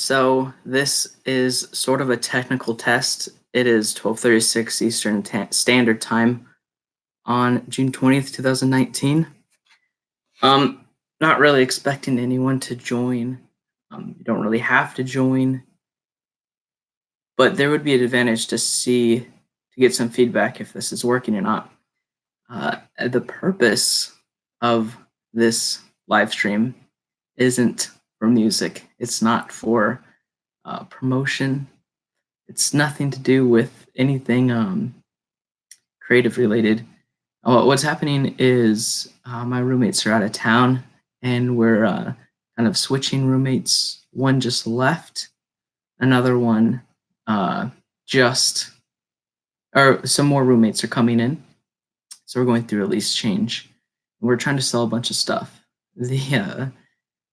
So this is sort of a technical test. It is 12:36 Eastern Standard Time on June 20th, 2019. Um, Not really expecting anyone to join. You don't really have to join, but there would be an advantage to get some feedback if this is working or not. The purpose of this live stream isn't for music. It's not for promotion. It's nothing to do with anything creative related. What's happening is my roommates are out of town, and we're kind of switching roommates. One just left, another one uh, just, or some more roommates are coming in. So we're going through a lease change. We're trying to sell a bunch of stuff.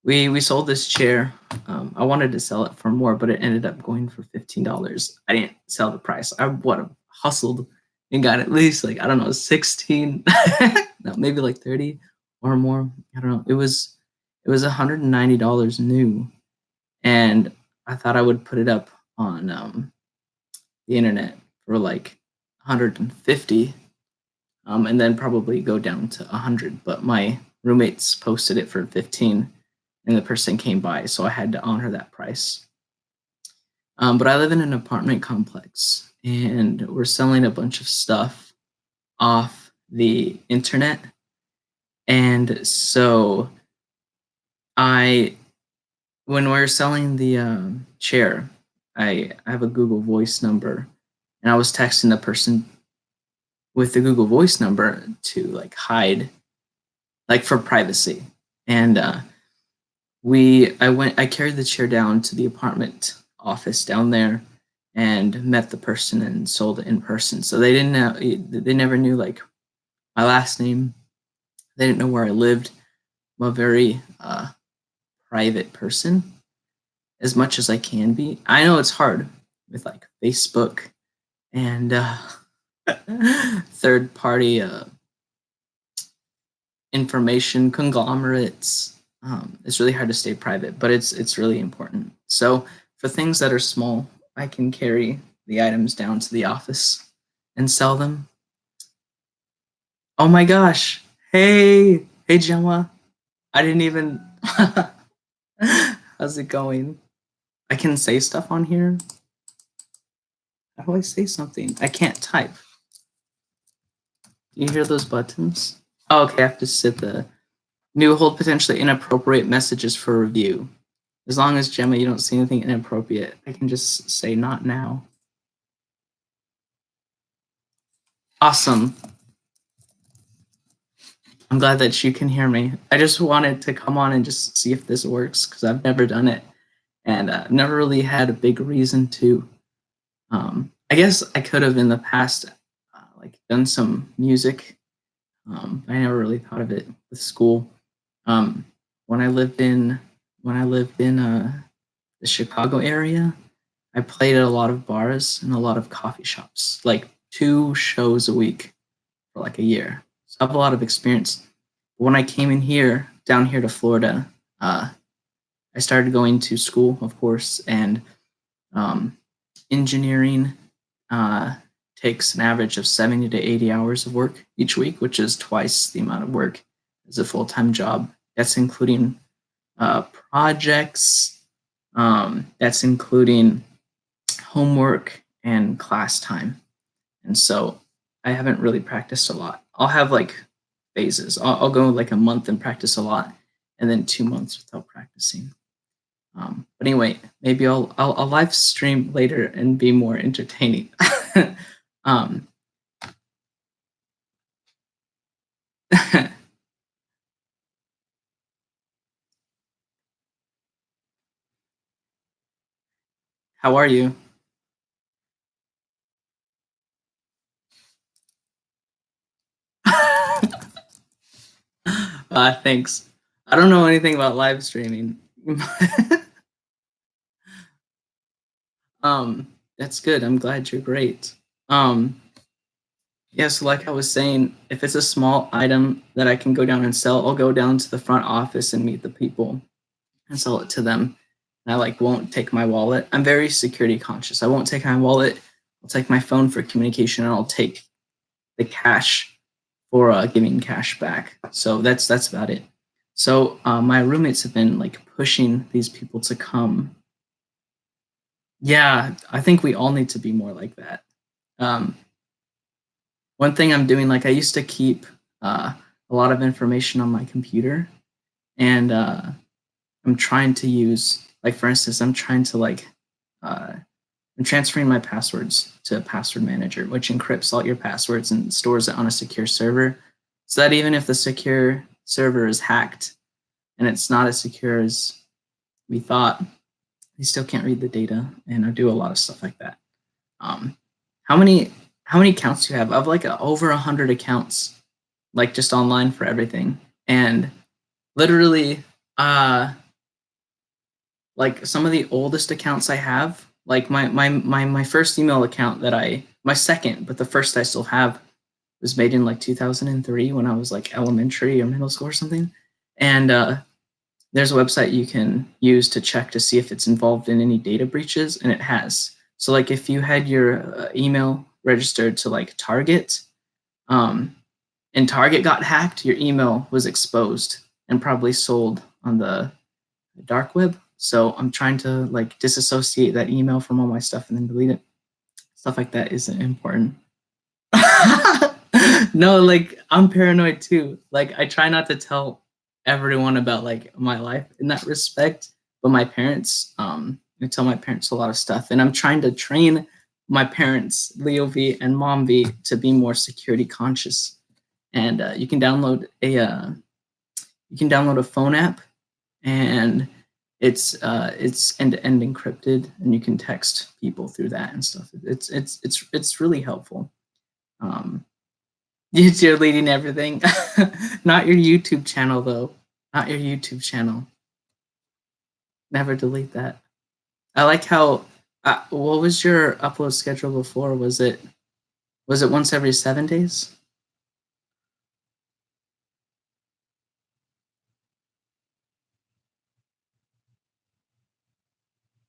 We sold this chair. I wanted to sell it for more, but it ended up going for $15. I didn't sell the price. I would have hustled and got at least like, I don't know, 16, no, maybe like 30 or more. I don't know. It was $190 new, and I thought I would put it up on the internet for like 150, and then probably go down to 100. But my roommates posted it for 15, and the person came by, so I had to honor that price. But I live in an apartment complex, and we're selling a bunch of stuff off the internet. And so when we're selling the chair, I have a Google Voice number, and I was texting the person with the Google Voice number to like hide, like for privacy. And I carried the chair down to the apartment office down there and met the person and sold it in person. So they never knew like my last name. They didn't know where I lived. I'm a very private person, as much as I can be. I know it's hard with like Facebook and third party information conglomerates. It's really hard to stay private, but it's really important. So for things that are small, I can carry the items down to the office and sell them. Oh my gosh. Hey Gemma. I didn't even How's it going? I can say stuff on here. How do I say something? I can't type. Do you hear those buttons? Oh, okay, I have to sit the new hold potentially inappropriate messages for review. As long as, Gemma, you don't see anything inappropriate, I can just say not now. Awesome. I'm glad that you can hear me. I just wanted to come on and just see if this works, because I've never done it, and never really had a big reason to. I guess I could have in the past like done some music. I never really thought of it with school. When I lived in the Chicago area, I played at a lot of bars and a lot of coffee shops, like 2 shows a week for like a year. So I have a lot of experience. When I came down here to Florida, I started going to school, of course, and engineering takes an average of 70 to 80 hours of work each week, which is twice the amount of work as a full-time job. That's including projects, that's including homework and class time. And so I haven't really practiced a lot. I'll have like phases. I'll go like a month and practice a lot, and then 2 months without practicing. But anyway, maybe I'll live stream later and be more entertaining. How are you? Thanks. I don't know anything about live streaming. That's good. I'm glad you're great. Yeah, so like I was saying, if it's a small item that I can go down and sell, I'll go down to the front office and meet the people and sell it to them. and I like won't take my wallet. I'm very security conscious. I won't take my wallet. I'll take my phone for communication, and I'll take the cash for giving cash back. So that's about it. So my roommates have been like pushing these people to come. Yeah, I think we all need to be more like that. Um, one thing I'm doing, like I used to keep a lot of information on my computer, and I'm trying to use, like for instance, I'm trying to I'm transferring my passwords to a password manager, which encrypts all your passwords and stores it on a secure server, so that even if the secure server is hacked and it's not as secure as we thought, you still can't read the data. And I do a lot of stuff like that. Um, how many accounts do you have? I have like over 100 accounts, like just online for everything, and literally, like some of the oldest accounts I have, like my first email account my second, but the first I still have was made in like 2003 when I was like elementary or middle school or something. And there's a website you can use to check to see if it's involved in any data breaches, and it has. So like if you had your email registered to like Target, and Target got hacked, your email was exposed and probably sold on the dark web. So I'm trying to like disassociate that email from all my stuff and then delete it. Stuff like that isn't important. No, like I'm paranoid too. Like I try not to tell everyone about like my life in that respect, but my parents, I tell my parents a lot of stuff, and I'm trying to train my parents, Leo V and Mom V, to be more security conscious. And you can download a phone app, and it's end-to-end encrypted, and you can text people through that and stuff. It's really helpful. You're leading everything. Not your YouTube channel though. Not your YouTube channel. Never delete that. I like how. What was your upload schedule before? Was it once every 7 days?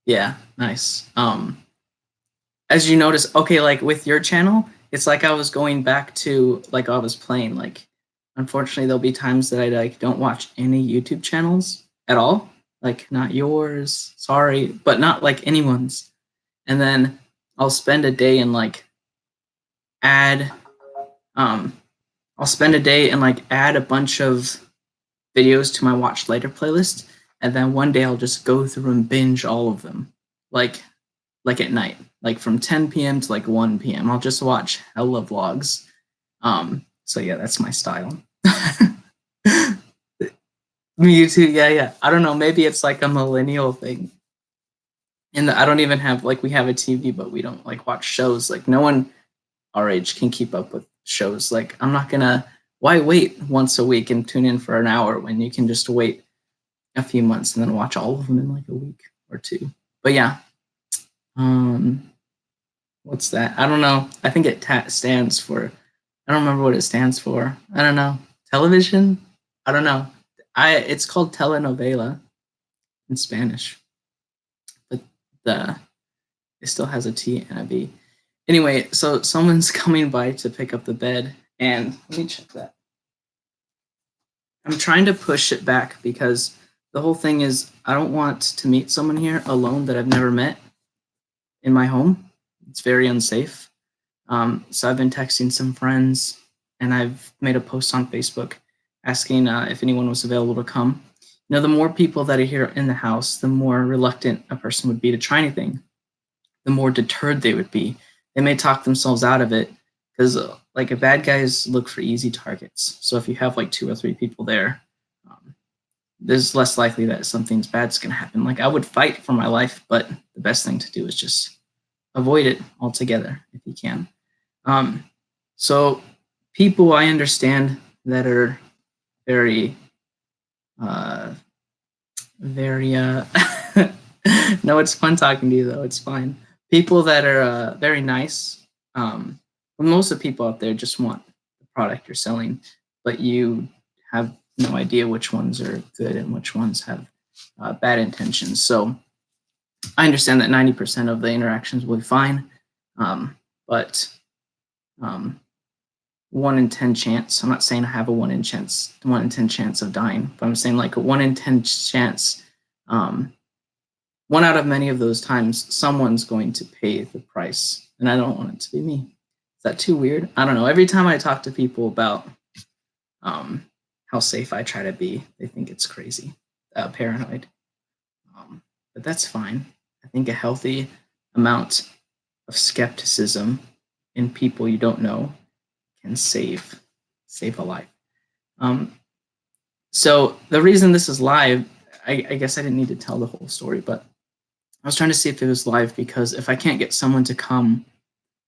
Yeah, nice. As you notice, okay, like with your channel, it's like I was going back to like I was playing. Like, unfortunately, there'll be times that I like don't watch any YouTube channels at all. Like, not yours, sorry, but not like anyone's. And then I'll spend a day and like add, um, I'll spend a day and like add a bunch of videos to my watch later playlist, and then one day I'll just go through and binge all of them. Like at night, like from 10 p.m. to like 1 p.m. I'll just watch hella vlogs. So yeah, that's my style. Me too. Yeah, yeah. I don't know. Maybe it's like a millennial thing. And I don't even have like we have a TV, but we don't like watch shows. Like no one our age can keep up with shows. Like I'm not gonna. Why wait once a week and tune in for an hour when you can just wait a few months and then watch all of them in like a week or two? But yeah. Um, what's that? I don't know. I think it stands for. I don't remember what it stands for. I don't know. Television? I don't know. It's called telenovela in Spanish, but the it still has a T and a V. Anyway, so someone's coming by to pick up the bed, and let me check that. I'm trying to push it back because the whole thing is I don't want to meet someone here alone that I've never met in my home. It's very unsafe. So I've been texting some friends, and I've made a post on Facebook asking if anyone was available to come. You know, the more people that are here in the house, the more reluctant a person would be to try anything, the more deterred they would be. They may talk themselves out of it because, like, bad guys look for easy targets. So if you have like 2 or 3 people there, there's less likely that something's bad's going to happen. Like, I would fight for my life, but the best thing to do is just avoid it altogether if you can. So people I understand that are very, very, no, it's fun talking to you though. It's fine. People that are very nice. Most of the people out there just want the product you're selling, but you have no idea which ones are good and which ones have bad intentions. So I understand that 90% of the interactions will be fine, but 1 in 10 chance. I'm not saying I have a 1 in 10 chance of dying, but I'm saying like a 1 in 10 chance. One out of many of those times, someone's going to pay the price, and I don't want it to be me. Is that too weird? I don't know. Every time I talk to people about how safe I try to be, they think it's crazy, paranoid. But that's fine. I think a healthy amount of skepticism in people you don't know can save a life. So the reason this is live, I guess I didn't need to tell the whole story, but I was trying to see if it was live because if I can't get someone to come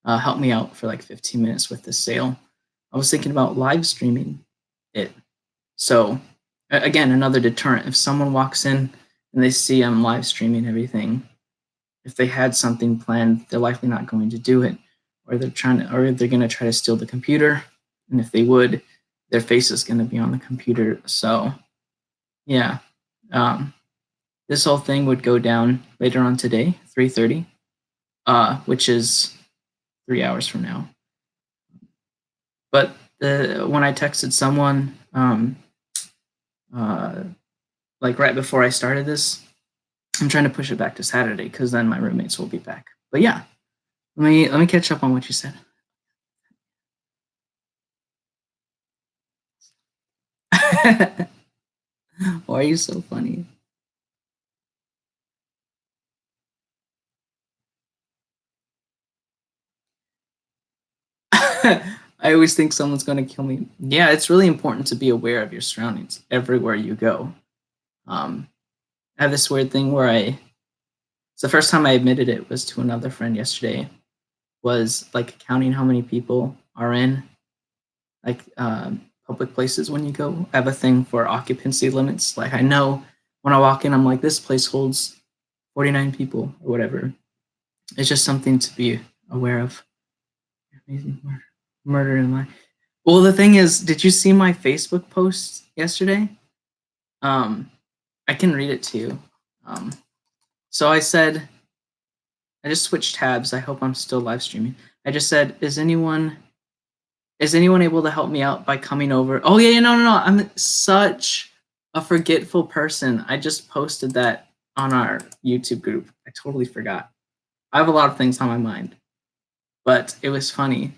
help me out for like 15 minutes with this sale, I was thinking about live streaming it. So again, another deterrent. If someone walks in and they see I'm live streaming everything, if they had something planned, they're likely not going to do it, or they're going to try to steal the computer. And if they would, their face is going to be on the computer. So yeah, this whole thing would go down later on today, 3:30, which is 3 hours from now. But when I texted someone, like right before I started this, I'm trying to push it back to Saturday because then my roommates will be back. But yeah, let me catch up on what you said. Why are you so funny? I always think someone's going to kill me. Yeah, it's really important to be aware of your surroundings everywhere you go. I have this weird thing where it's the first time I admitted it was to another friend yesterday, was like counting how many people are in like public places when you go. I have a thing for occupancy limits. Like I know when I walk in, I'm like, this place holds 49 people or whatever. It's just something to be aware of. Amazing murder in life. Well, the thing is, did you see my Facebook post yesterday? I can read it to you. So I said, I just switched tabs. I hope I'm still live streaming. I just said, is anyone able to help me out by coming over? Oh yeah, no. I'm such a forgetful person. I just posted that on our YouTube group. I totally forgot. I have a lot of things on my mind, but it was funny,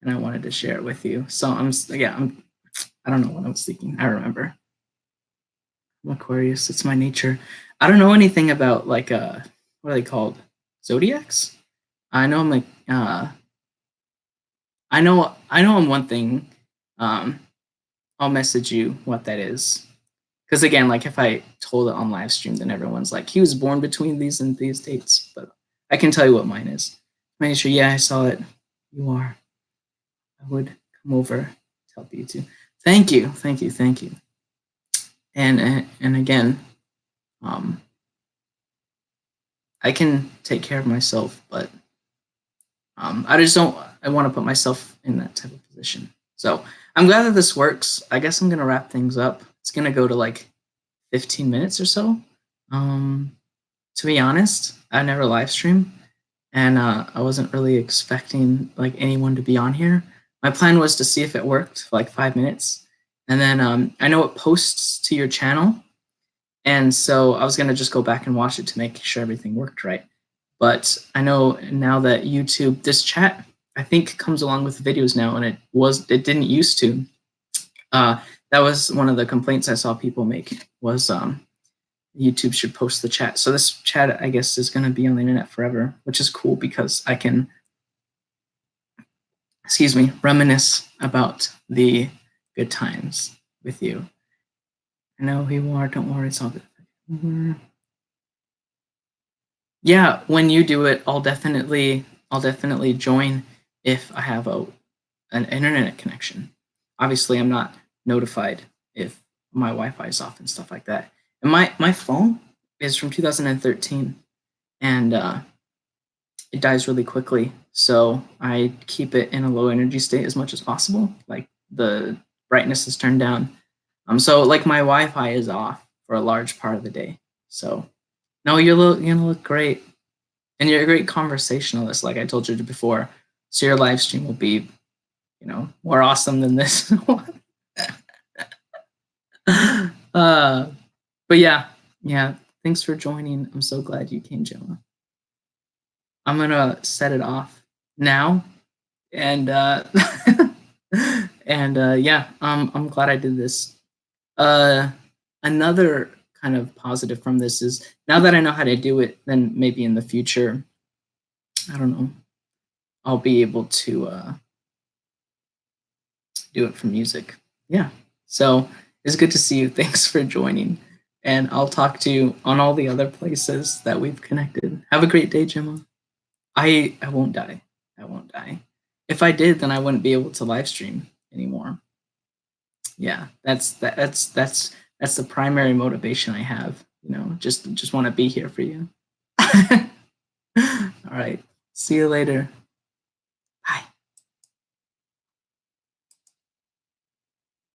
and I wanted to share it with you. So I don't know what I was thinking. I remember. I'm Aquarius. It's my nature. I don't know anything about like what are they called? Zodiacs? I know I'm like I know on one thing. I'll message you what that is. Because again, like if I told it on live stream, then everyone's like, he was born between these and these dates. But I can tell you what mine is. Make sure, yeah, I saw it. You are. I would come over to help you too. Thank you. And again, I can take care of myself, but I just don't. I want to put myself in that type of position. So I'm glad that this works. I guess I'm gonna wrap things up. It's gonna go to like 15 minutes or so. To be honest, I never live stream, and I wasn't really expecting like anyone to be on here. My plan was to see if it worked for like 5 minutes, and then I know it posts to your channel, and so I was gonna just go back and watch it to make sure everything worked right. But I know now that YouTube, this chat, I think comes along with videos now, and it didn't used to. That was one of the complaints I saw people make was YouTube should post the chat. So this chat, I guess, is going to be on the internet forever, which is cool because I can, reminisce about the good times with you. I know who you are. Don't worry, it's all good. Yeah, when you do it, I'll definitely join if I have an internet connection. Obviously, I'm not notified if my Wi-Fi is off and stuff like that. And my phone is from 2013, and it dies really quickly. So I keep it in a low energy state as much as possible. Like the brightness is turned down. So like my Wi-Fi is off for a large part of the day. So No, you're gonna look great, and you're a great conversationalist, like I told you before. So your live stream will be, more awesome than this one. uh, but yeah. Thanks for joining. I'm so glad you came, Gemma. I'm gonna set it off now, and and yeah, I'm glad I did this. Uh, Another kind of positive from this is now that I know how to do it, then maybe in the future, I don't know, I'll be able to do it for music. Yeah. So it's good to see you. Thanks for joining. And I'll talk to you on all the other places that we've connected. Have a great day, Gemma. I won't die. I won't die. If I did, then I wouldn't be able to live stream anymore. Yeah, that's the primary motivation I have. Just want to be here for you. All right. See you later.